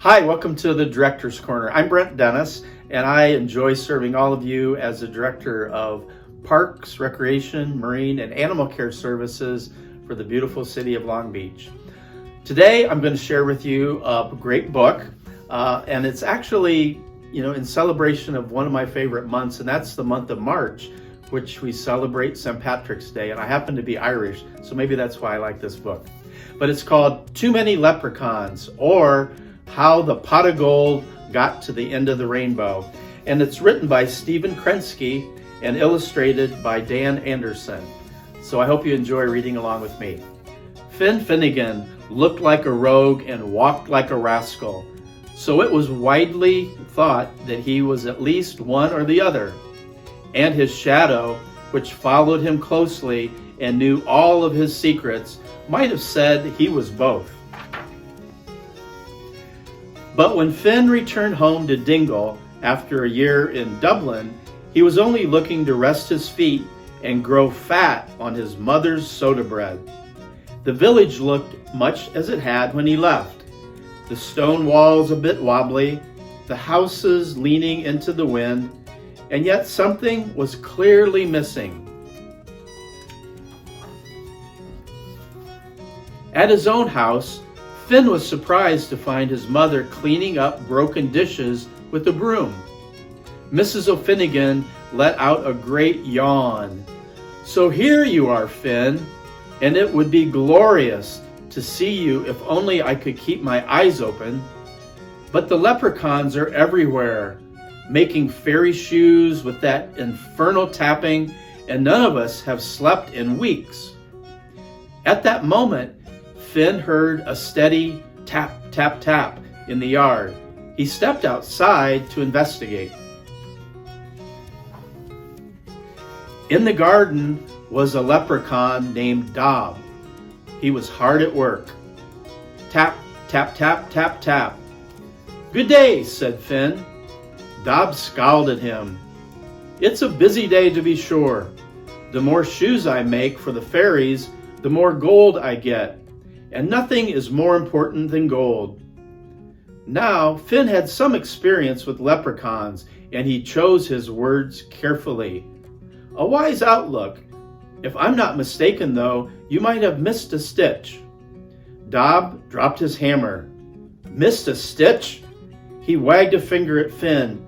Hi, welcome to the Director's Corner. I'm Brent Dennis, and I enjoy serving all of you as the Director of Parks, Recreation, Marine, and Animal Care Services for the beautiful city of Long Beach. Today, I'm going to share with you a great book, and it's actually, in celebration of one of my favorite months, and that's the month of March, which we celebrate St. Patrick's Day, and I happen to be Irish, so maybe that's why I like this book. But it's called Too Many Leprechauns, or How the Pot of Gold Got to the End of the Rainbow. And it's written by Stephen Krensky and illustrated by Dan Anderson. So I hope you enjoy reading along with me. Finn Finnegan looked like a rogue and walked like a rascal. So it was widely thought that he was at least one or the other. And his shadow, which followed him closely and knew all of his secrets, might have said he was both. But when Finn returned home to Dingle after a year in Dublin, he was only looking to rest his feet and grow fat on his mother's soda bread. The village looked much as it had when he left. The stone walls a bit wobbly, the houses leaning into the wind, and yet something was clearly missing. At his own house, Finn was surprised to find his mother cleaning up broken dishes with a broom. Mrs. O'Finnegan let out a great yawn. "So here you are, Finn, and it would be glorious to see you if only I could keep my eyes open. But the leprechauns are everywhere, making fairy shoes with that infernal tapping, and none of us have slept in weeks." At that moment, Finn heard a steady tap, tap, tap in the yard. He stepped outside to investigate. In the garden was a leprechaun named Dob. He was hard at work. Tap, tap, tap, tap, tap. "Good day," said Finn. Dob scowled at him. "It's a busy day to be sure. The more shoes I make for the fairies, the more gold I get. And nothing is more important than gold." Now, Finn had some experience with leprechauns, and he chose his words carefully. "A wise outlook. If I'm not mistaken, though, you might have missed a stitch." Dob dropped his hammer. "Missed a stitch?" He wagged a finger at Finn.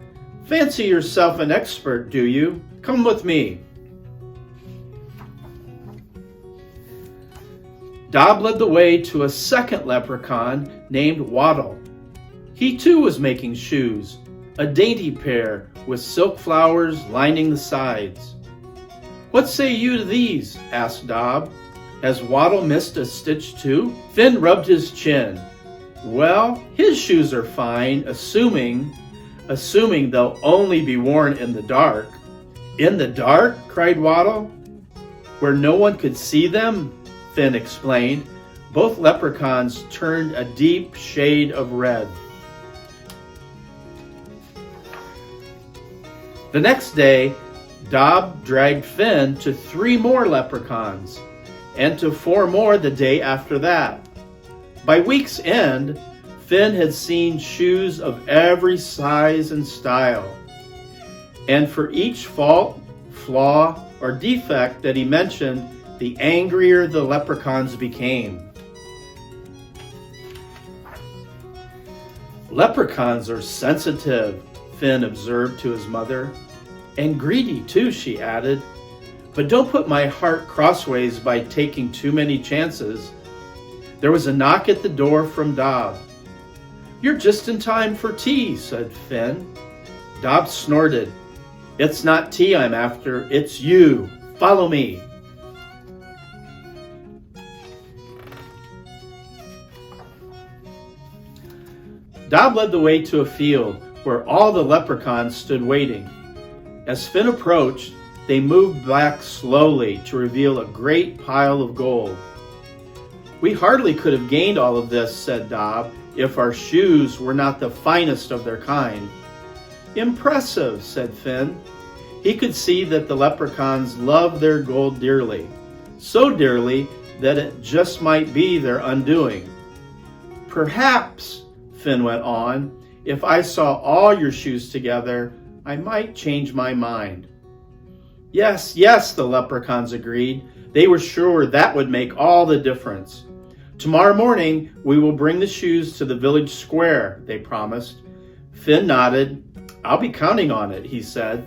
"Fancy yourself an expert, do you? Come with me." Dob led the way to a second leprechaun named Waddle. He too was making shoes, a dainty pair with silk flowers lining the sides. "What say you to these?" asked Dob. "Has Waddle missed a stitch too?" Finn rubbed his chin. "Well, his shoes are fine, assuming they'll only be worn in the dark." "In the dark?" cried Waddle. "Where no one could see them?" Finn explained. Both leprechauns turned a deep shade of red. The next day, Dob dragged Finn to 3 more leprechauns, and to 4 more the day after that. By week's end, Finn had seen shoes of every size and style. And for each fault, flaw, or defect that he mentioned, the angrier the leprechauns became. "Leprechauns are sensitive," Finn observed to his mother. "And greedy too," she added. "But don't put my heart crossways by taking too many chances." There was a knock at the door from Dob. "You're just in time for tea," said Finn. Dob snorted. "It's not tea I'm after, it's you. Follow me." Dob led the way to a field where all the leprechauns stood waiting. As Finn approached, they moved back slowly to reveal a great pile of gold. "We hardly could have gained all of this," said Dob, "if our shoes were not the finest of their kind." "Impressive," said Finn. He could see that the leprechauns loved their gold dearly, so dearly that it just might be their undoing. "Perhaps," Finn went on. "If I saw all your shoes together, I might change my mind." "Yes, yes," the leprechauns agreed. They were sure that would make all the difference. "Tomorrow morning, we will bring the shoes to the village square," they promised. Finn nodded. "I'll be counting on it," he said.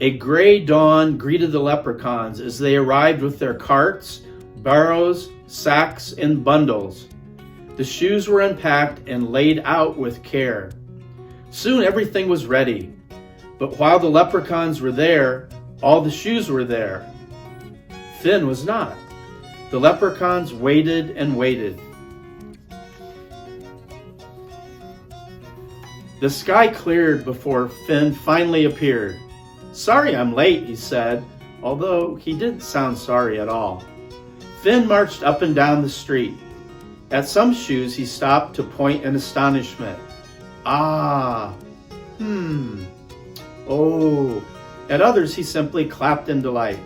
A gray dawn greeted the leprechauns as they arrived with their carts, barrows, sacks, and bundles. The shoes were unpacked and laid out with care. Soon everything was ready. But while the leprechauns were there, all the shoes were there. Finn was not. The leprechauns waited and waited. The sky cleared before Finn finally appeared. "Sorry I'm late," he said, although he didn't sound sorry at all. Finn marched up and down the street. At some shoes he stopped to point in astonishment. "Ah, oh." At others he simply clapped in delight.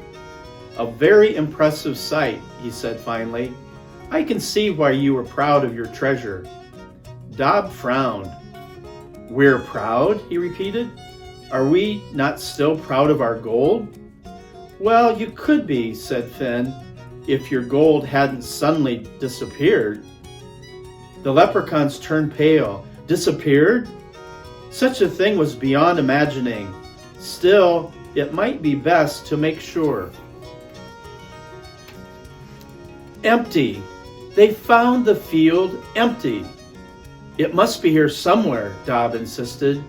"A very impressive sight," he said finally. "I can see why you were proud of your treasure." Dob frowned. "We're proud?" he repeated. "Are we not still proud of our gold?" "Well, you could be," said Finn, "if your gold hadn't suddenly disappeared." The leprechauns turned pale. Disappeared? Such a thing was beyond imagining. Still, it might be best to make sure. Empty. They found the field empty. "It must be here somewhere," Dob insisted.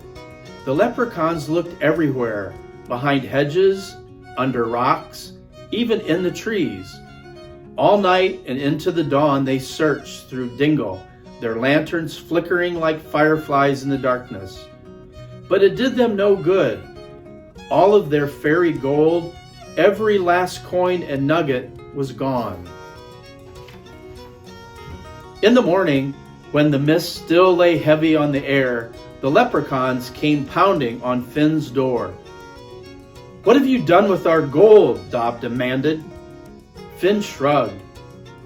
The leprechauns looked everywhere, behind hedges, under rocks, even in the trees. All night and into the dawn they searched through dingle, their lanterns flickering like fireflies in the darkness. But it did them no good. All of their fairy gold, every last coin and nugget was gone. In the morning, when the mist still lay heavy on the air, the leprechauns came pounding on Finn's door. "What have you done with our gold?" Dob demanded. Finn shrugged.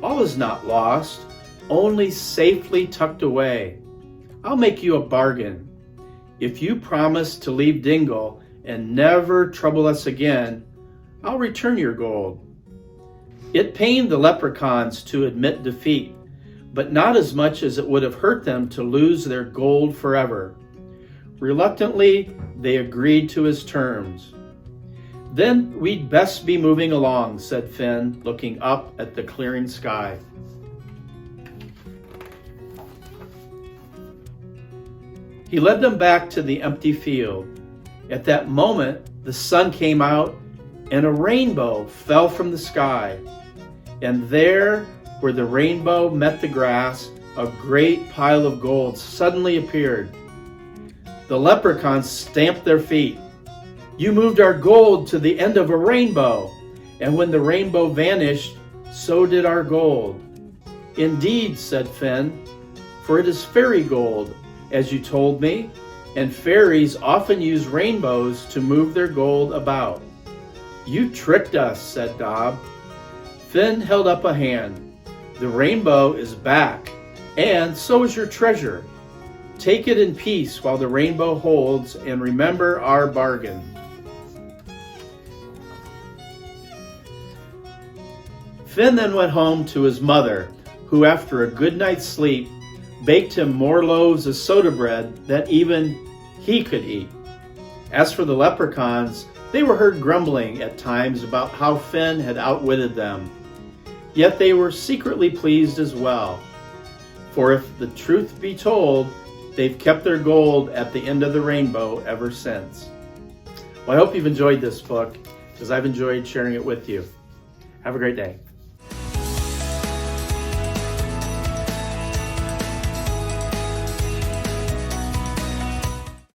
"All is not lost, only safely tucked away. I'll make you a bargain. If you promise to leave Dingle and never trouble us again, I'll return your gold." It pained the leprechauns to admit defeat, but not as much as it would have hurt them to lose their gold forever. Reluctantly, they agreed to his terms. "Then we'd best be moving along," said Finn, looking up at the clearing sky. He led them back to the empty field. At that moment, the sun came out and a rainbow fell from the sky. And there, where the rainbow met the grass, a great pile of gold suddenly appeared. The leprechauns stamped their feet. "You moved our gold to the end of a rainbow, and when the rainbow vanished, so did our gold." "Indeed," said Finn, "for it is fairy gold, as you told me, and fairies often use rainbows to move their gold about." "You tricked us," said Dob. Finn held up a hand. "The rainbow is back, and so is your treasure. Take it in peace while the rainbow holds, and remember our bargain." Finn then went home to his mother, who after a good night's sleep, baked him more loaves of soda bread than even he could eat. As for the leprechauns, they were heard grumbling at times about how Finn had outwitted them. Yet they were secretly pleased as well. For if the truth be told, they've kept their gold at the end of the rainbow ever since. Well, I hope you've enjoyed this book, because I've enjoyed sharing it with you. Have a great day.